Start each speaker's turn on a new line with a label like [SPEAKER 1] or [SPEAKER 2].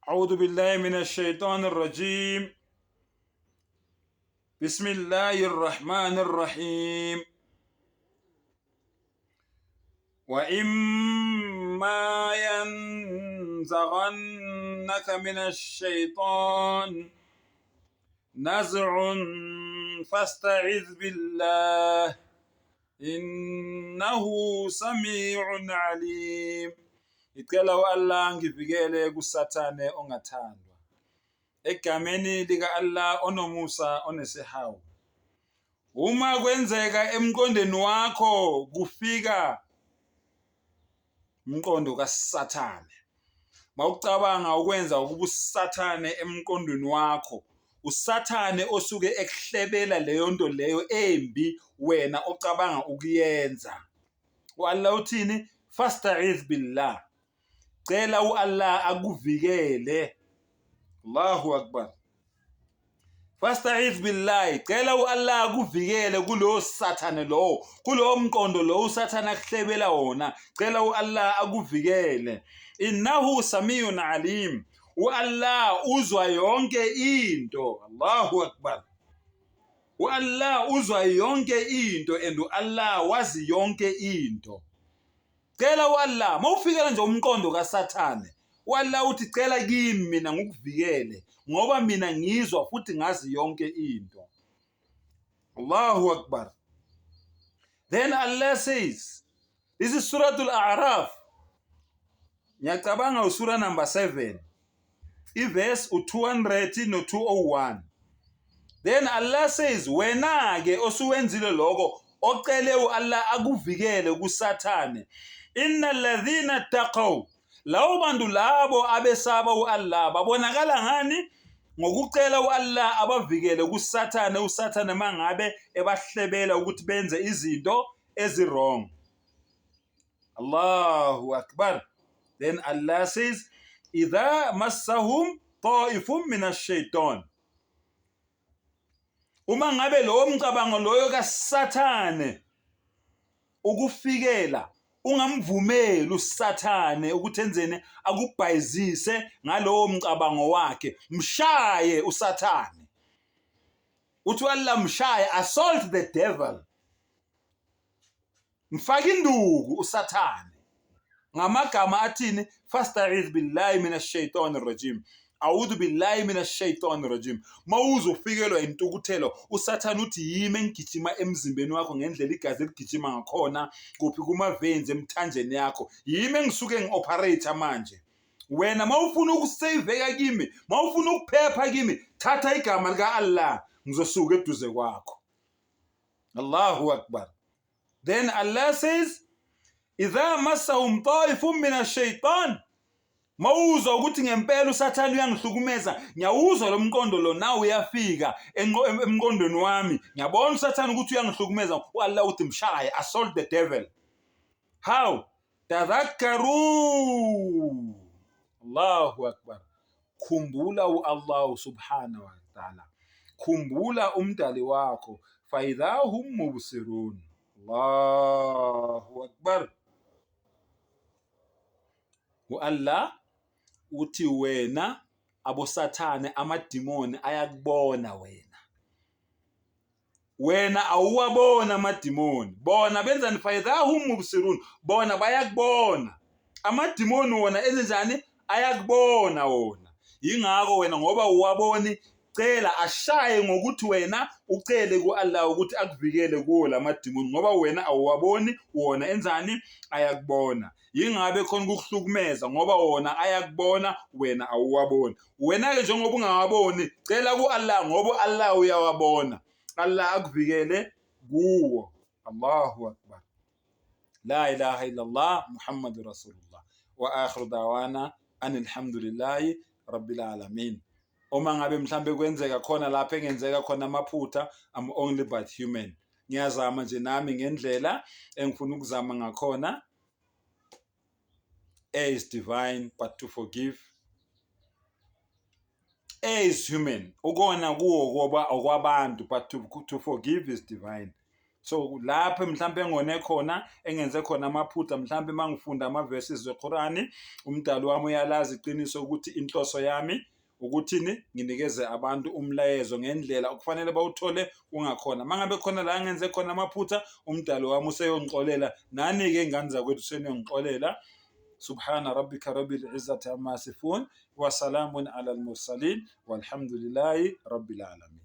[SPEAKER 1] أعوذ بالله من الشيطان الرجيم. بسم الله الرحمن الرحيم. وإما ينزغنك من الشيطان نزع فاستعذ بالله إنه سميع عليم. Icela u-Allah ngivikele kusathane ongathandwa egameni lika Allah onomusa onesihawu. Uma kwenzeka emqondweni wakho kufika umqondo kaSathane, mawucabanga ukwenza ukuba usathane emqondweni wakho, usathane osuke ekuhlebela leyo nto leyo embi wena ocabanga ukuyenza. U-Allah uthini? Fasta'iz billah, cela u-Allah akuvikele. Allahu akbar. Fasta'iz billahi, cela u-Allah akuvikele kulo sathane lo, kulo mqondo lo usathana akuhlebela wona, cela u-Allah akuvikele. Innahu samiyun alim, u-Allah uzwa yonke into. Allahu akbar. U-Allah uzwa yonke into and u-Allah wazi yonke into. Cela u-Allah mawufikela nje umqondo kaSathane, u-Allah uthi cela kimi mina ngikuvikele ngoba mina ngizwa futhi ngazi yonke into. Allahu Akbar. Then Allah says, this is Surah Al-A'raf, ngiyacabanga usura number 7, iverse u200 no201. Then Allah says, wena-ke osuwenzile lokho ocele u-Allah akuvikele kuSathane, innal ladhina taqaw, lawo bantu labo abesaba u-Allah babonakala ngani? Ngokucela u-Allah abavikele kuSathane, uSathane mangabe ebahlebela ukuthi benze izinto ezirong. Allahu Akbar. Then Allah says, idha massahum ta'ifun minash shaitan, uma ngabe lowo mcabango loyo kaSathane ukufikela, ungamvumeli uSathane ukuthi enzene akubhayizise ngalowo mcabango wakhe, mshaye uSathane. Uthi Allah mshaye, assault the devil, mfaka induku uSathane. Ngamagama athini? Fasta'iz billahi minash shaitani rajim, a'udhu billahi minash shaitani rajim. Mawuzofikelwa intukuthelo, uSathane uthi yimi engigijima emzimbeni wakho ngendlela igazi ligijima ngakhona kuphi kumaveins emthanjeni yakho, yimi engisuke ngioperate manje. Wena mawufuna ukusaveka kimi, mawufuna ukuphepha kimi, thatha igama lika Allah ngizosuka eduze kwakho. Allahu Akbar. Then Allah says, idha massahum ta'ifun minash shaitan, mawuzwa ukuthi ngempela uSathane uyangihlukumeza, ngiyawuzwa lo mqondo lo nawe uyafika emqondweni wami, ngiyabona uSathane ukuthi uyangihlukumeza, u-Allah uthi mshaye, assault the devil. How? Tadhakkaru. Allahu Akbar. Khumbula u-Allah subhanahu wa ta'ala, khumbula umdali wakho, fa idha hum mubsirun. Allahu Akbar. U-Allah uthi wena aboSathane, amadimoni ayakubona wena awuwabona amadimoni, bona benzani? Fa idha hum mubsirun, bona bayakubona. Amadimoni wona enzenjani? Ayakubona wona. Yingakho wena ngoba uwaboni, cela ashaye ngokuthi wena ucele ku-Allah ukuthi akuvikele kuwo lamadimoni, ngoba wena awuwaboni, wona enzani? Ayakubona. Yingabe khona ukuhlukumeza ngoba wona ayakubona, wena awuwaboni. Wena-ke njengoba ungawaboni, cela ku-Allah ngoba Allah uyawabona, Allah akuvikele kuwo. Allahu Akbar. La ilaha illallah Muhammadur Rasulullah. Wa akhiru dawana anilhamdulillahi rabbil alamin. Uma ngabe mhlambe kwenzeka khona lapha engenzeka khona amaphutha, I'm only but human. Ngiyazama nje nami ngendlela engifuna ukuzama ngakhona. A is divine but to forgive. A is human, ukona kuwo okwabantu, but to forgive is divine. So lapho mhlambe engone khona engenze khona amaphutha mhlambe mangifunda ama-verses weQur'ani umdali wami uyalazi iqiniso ukuthi inhloso yami ukuthini nginikeze abantu umlayezo ngendlela okufanele bawuthole ungakhona mangabe khona la ngenze khona amaphutha umdali wami useyongixolela nani-ke ingane zakwethu seniyongixolela. Subhana rabbika rabbil izzati amma yasifun wa salamun ala al-mursalin walhamdulillahi rabbil alamin.